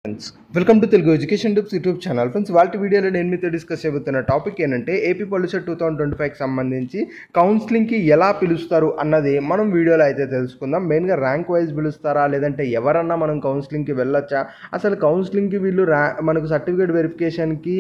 Friends welcome to Telugu education tips YouTube channel. Friends వాళ్ళ వీడియోలో నేను మీతో డిస్కస్ చేయబోతున్న టాపిక్ ఏంటంటే ఏపీ పాలిసెట్ 2025కి సంబంధించి కౌన్సిలింగ్కి ఎలా పిలుస్తారు అన్నది మనం వీడియోలో అయితే తెలుసుకుందాం. మెయిన్గా ర్యాంక్ వైజ్ పిలుస్తారా లేదంటే ఎవరన్నా మనం కౌన్సిలింగ్కి వెళ్ళొచ్చా, అసలు కౌన్సిలింగ్కి వీళ్ళు మనకు సర్టిఫికేట్ వెరిఫికేషన్కి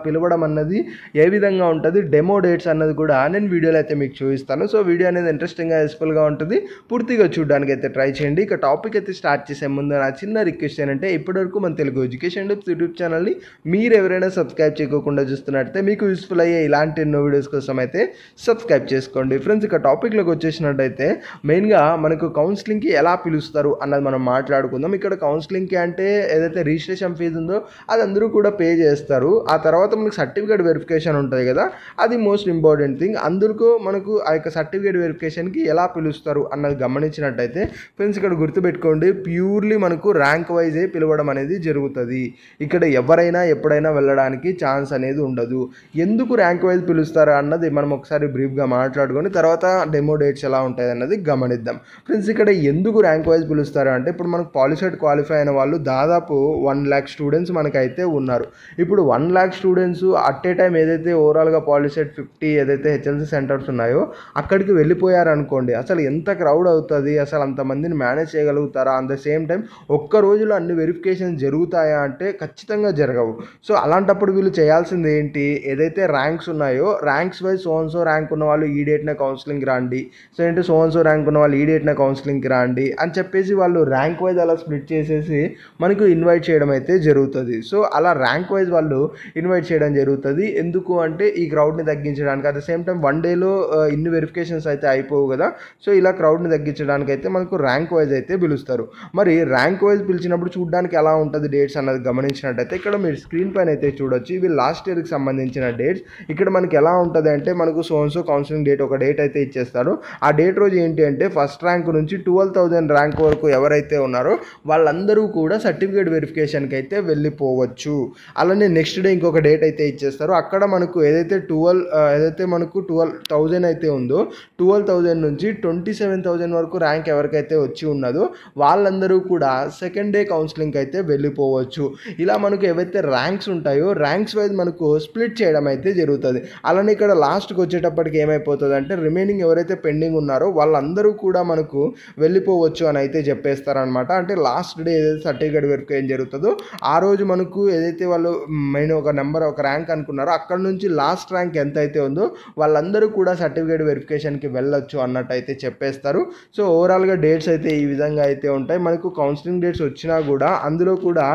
పిలవడం అన్నది ఏ విధంగా ఉంటుంది, డెమో డేట్స్ అన్నది కూడా నేను వీడియోలో అయితే మీకు చూపిస్తాను. సో వీడియో అనేది ఇంట్రెస్టింగ్గా యూస్ఫుల్గా ఉంటుంది, పూర్తిగా చూడడానికి అయితే ట్రై చేయండి. ఇక టాపిక్ అయితే స్టార్ట్ చేసే ముందు నా చిన్న రిక్వెస్ట్ ఏంటంటే ఇప్పటివరకు మన తెలుగు ఎడ్యుకేషన్ టిప్స్ యూట్యూబ్ ఛానల్ని మీరు ఎవరైనా సబ్స్క్రైబ్ చేయకుండా చూస్తున్నట్టయితే మీకు యూస్ఫుల్ అయ్యే ఇలాంటి ఎన్నో వీడియోస్ కోసం అయితే సబ్స్క్రైబ్ చేసుకోండి. ఫ్రెండ్స్ ఇక టాపిక్లోకి వచ్చేసినట్టయితే మెయిన్గా మనకు కౌన్సిలింగ్కి ఎలా పిలుస్తారు అన్నది మనం మాట్లాడుకుందాం. ఇక్కడ కౌన్సిలింగ్కి అంటే ఏదైతే రిజిస్ట్రేషన్ ఫీజు ఉందో అది అందరూ కూడా పే చేస్తారు. ఆ తర్వాత మనకు సర్టిఫికేట్ వెరిఫికేషన్ ఉంటుంది కదా, అది మోస్ట్ ఇంపార్టెంట్ థింగ్. అందుకు మనకు ఆ యొక్క సర్టిఫికేట్ వెరిఫికేషన్కి ఎలా పిలుస్తారు అన్నది గమనించినట్టయితే ఫ్రెండ్స్ ఇక్కడ గుర్తుపెట్టుకోండి, ప్యూర్లీ మనకు ర్యాంక్ వైజే పిలవడం అనేది జరుగుతుంది. ఇక్కడ ఎవరైనా ఎప్పుడైనా వెళ్ళడానికి ఛాన్స్ అనేది ఉండదు. ఎందుకు ర్యాంక్ వైజ్ పిలుస్తారా అన్నది మనం ఒకసారి బ్రీఫ్గా మాట్లాడుకొని తర్వాత డెమో డేట్స్ ఎలా ఉంటాయి అన్నది గమనిద్దాం. ఫ్రెండ్స్ ఇక్కడ ఎందుకు ర్యాంక్ వైజ్ పిలుస్తారా అంటే ఇప్పుడు మనకు పాలిసెట్ క్వాలిఫై అయిన వాళ్ళు దాదాపు 1 lakh స్టూడెంట్స్ మనకైతే ఉన్నారు. ఇప్పుడు 1 lakh students at a time ఏదైతే ఓవరాల్గా పాలిసెట్ 50 ఏదైతే హెచ్ఎల్సి సెంటర్స్ ఉన్నాయో అక్కడికి వెళ్ళిపోయారనుకోండి, అసలు ఎంత క్రౌడ్ అవుతుంది, అసలు అంతమందిని మేనేజ్ చేయగలుగుతారా, అట్ ద సేమ్ టైం ఒక్క రోజులో అన్ని వెరిఫికేషన్ జరుగుతాయా అంటే ఖచ్చితంగా జరగవు. సో అలాంటప్పుడు వీళ్ళు చేయాల్సింది ఏంటి, ఏదైతే ర్యాంక్స్ ఉన్నాయో ర్యాంక్స్ వైజ్ సో ర్యాంక్ ఉన్న వాళ్ళు ఈ డేట్న కౌన్సిలింగ్కి రండి, సో ఏంటి సో ర్యాంక్ ఉన్న వాళ్ళు ఈ డేట్న కౌన్సిలింగ్కి రండి అని చెప్పేసి వాళ్ళు ర్యాంక్ వైజ్ అలా స్ప్లిట్ చేసేసి మనకు ఇన్వైట్ చేయడం అయితే జరుగుతుంది. సో అలా ర్యాంక్ వైజ్ వాళ్ళు ఇన్వైట్ చేయడం జరుగుతుంది. ఎందుకు అంటే ఈ క్రౌడ్ని తగ్గించడానికి, at the same time one డేలో ఇన్ని వెరిఫికేషన్స్ అయితే అయిపోవు కదా, సో ఇలా క్రౌడ్ని తగ్గించడానికి అయితే మనకు ర్యాంక్ వైజ్ అయితే పిలుస్తారు. మరి ర్యాంక్ వైజ్ పిలిచినప్పుడు చూడడానికి ఎలా ఉంటుంది డేట్స్ అన్నది గమనించినట్టయితే ఇక్కడ మీరు స్క్రీన్ పైన అయితే చూడొచ్చు. ఇవి లాస్ట్ ఇయర్కి సంబంధించిన డేట్స్. ఇక్కడ మనకి ఎలా ఉంటుంది అంటే మనకు సో కౌన్సిలింగ్ డేట్ ఒక డేట్ అయితే ఇచ్చేస్తారు. ఆ డేట్ రోజు ఏంటి అంటే ఫస్ట్ ర్యాంక్ నుంచి 12,000 ర్యాంక్ వరకు ఎవరైతే ఉన్నారో వాళ్ళందరూ కూడా సర్టిఫికేట్ వెరిఫికేషన్కి అయితే వెళ్ళిపోవచ్చు. అలానే నెక్స్ట్ డే ఇంకొక డేట్ అయితే ఇచ్చేస్తారు. అక్కడ మనకు ఏదైతే మనకు 12,000 అయితే ఉందో 12,000 నుంచి 27,000 వరకు ర్యాంక్ ఎవరికైతే వచ్చి ఉన్నదో వాళ్ళందరూ కూడా సెకండ్ డే కౌన్సిలింగ్కి అయితే వెళ్ళిపోవచ్చు. ఇలా మనకు ఏవైతే ర్యాంక్స్ ఉంటాయో ర్యాంక్స్ వైజ్ మనకు స్ప్లిట్ చేయడం అయితే జరుగుతుంది. అలానే ఇక్కడ లాస్ట్కి వచ్చేటప్పటికి ఏమైపోతుంది అంటే రిమైనింగ్ ఎవరైతే పెండింగ్ ఉన్నారో వాళ్ళందరూ కూడా మనకు వెళ్ళిపోవచ్చు అని అయితే చెప్పేస్తారనమాట. అంటే లాస్ట్ డే ఏదైతే సర్టిఫికేట్ వెరిఫికేషన్ జరుగుతుందో ఆ రోజు మనకు ఏదైతే వాళ్ళు మెయిన్ ఒక నెంబర్ ఒక ర్యాంక్ అనుకున్నారో అక్కడ నుంచి లాస్ట్ ర్యాంక్ ఎంత అయితే ఉందో వాళ్ళందరూ కూడా సర్టిఫికేట్ వెరిఫికేషన్కి వెళ్ళొచ్చు అన్నట్టు అయితే చెప్పేస్తారు. సో ఓవరాల్గా డేట్స్ అయితే ఈ విధంగా అయితే ఉంటాయి. మనకు కౌన్సిలింగ్ డేట్స్ వచ్చినా కూడా అందులో కూడా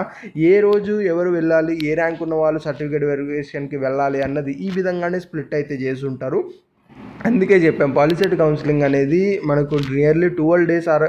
ఏ రోజు ఎవరు వెళ్ళాలి, ఏ ర్యాంక్ ఉన్న వాళ్ళు సర్టిఫికేట్ వెరిఫికేషన్కి వెళ్ళాలి అన్నది ఈ విధంగానే స్ప్లిట్ అయితే చేసి ఉంటారు. అందుకే చెప్పాం పాలిసెట్ కౌన్సిలింగ్ అనేది మనకు nearly 12 days are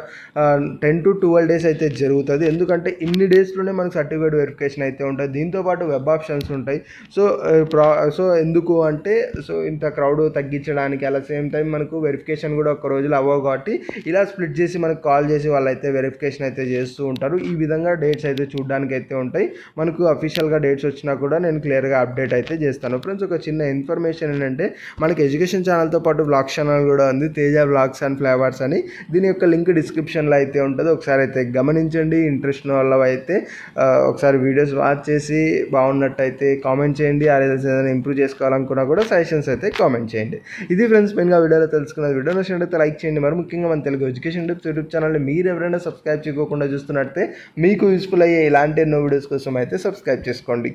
10 to 12 days అయితే జరుగుతుంది. ఎందుకంటే ఇన్ని డేస్లోనే మనకు సర్టిఫికేట్ వెరిఫికేషన్ అయితే ఉంటుంది. దీంతోపాటు వెబ్ ఆప్షన్స్ ఉంటాయి. సో ఎందుకు అంటే సో ఇంత క్రౌడ్ తగ్గించడానికి, అలా సేమ్ టైం మనకు వెరిఫికేషన్ కూడా ఒక రోజులో అవ్వవు కాబట్టి ఇలా స్ప్లిట్ చేసి మనకు కాల్ చేసి వాళ్ళైతే వెరిఫికేషన్ అయితే చేస్తూ ఉంటారు. ఈ విధంగా డేట్స్ అయితే చూడడానికి అయితే ఉంటాయి. మనకు అఫీషియల్గా డేట్స్ వచ్చినా కూడా నేను క్లియర్గా అప్డేట్ అయితే చేస్తాను. ఫ్రెండ్స్ ఒక చిన్న ఇన్ఫర్మేషన్ ఏంటంటే మనకి ఎడ్యుకేషన్ ఛానల్తో పాటు బ్లాగ్ ఛానల్ కూడా ఉంది, తేజ బ్లాగ్స్ అండ్ ఫ్లేవర్స్ అని. దీని యొక్క లింక్ డిస్క్రిప్షన్లో అయితే ఉంటుంది, ఒకసారి అయితే గమనించండి. ఇంట్రెస్ట్ ఉన్న వాళ్ళు అయితే ఒకసారి వీడియోస్ వాచ్ చేసి బాగున్నట్టయితే కామెంట్ చేయండి. ఏదైనా ఇంప్రూవ్ చేసుకోవాలనుకున్నా కూడా సజెషన్స్ అయితే కామెంట్ చేయండి. ఇది ఫ్రెండ్స్ మెయిన్గా వీడియోలో తెలుసుకున్నది. వీడియో నచ్చినట్లయితే లైక్ చేయండి. మరి ముఖ్యంగా మన తెలుగు ఎడ్యుకేషన్ టిప్స్ యూట్యూబ్ ఛానల్ని మీరు ఎవరైనా సబ్స్క్రైబ్ చేయకుండా చూస్తున్నట్టే మీకు యూస్ఫుల్ అయ్యే ఇలాంటి ఎన్నో వీడియోస్ కోసం అయితే సబ్స్క్రైబ్ చేసుకోండి.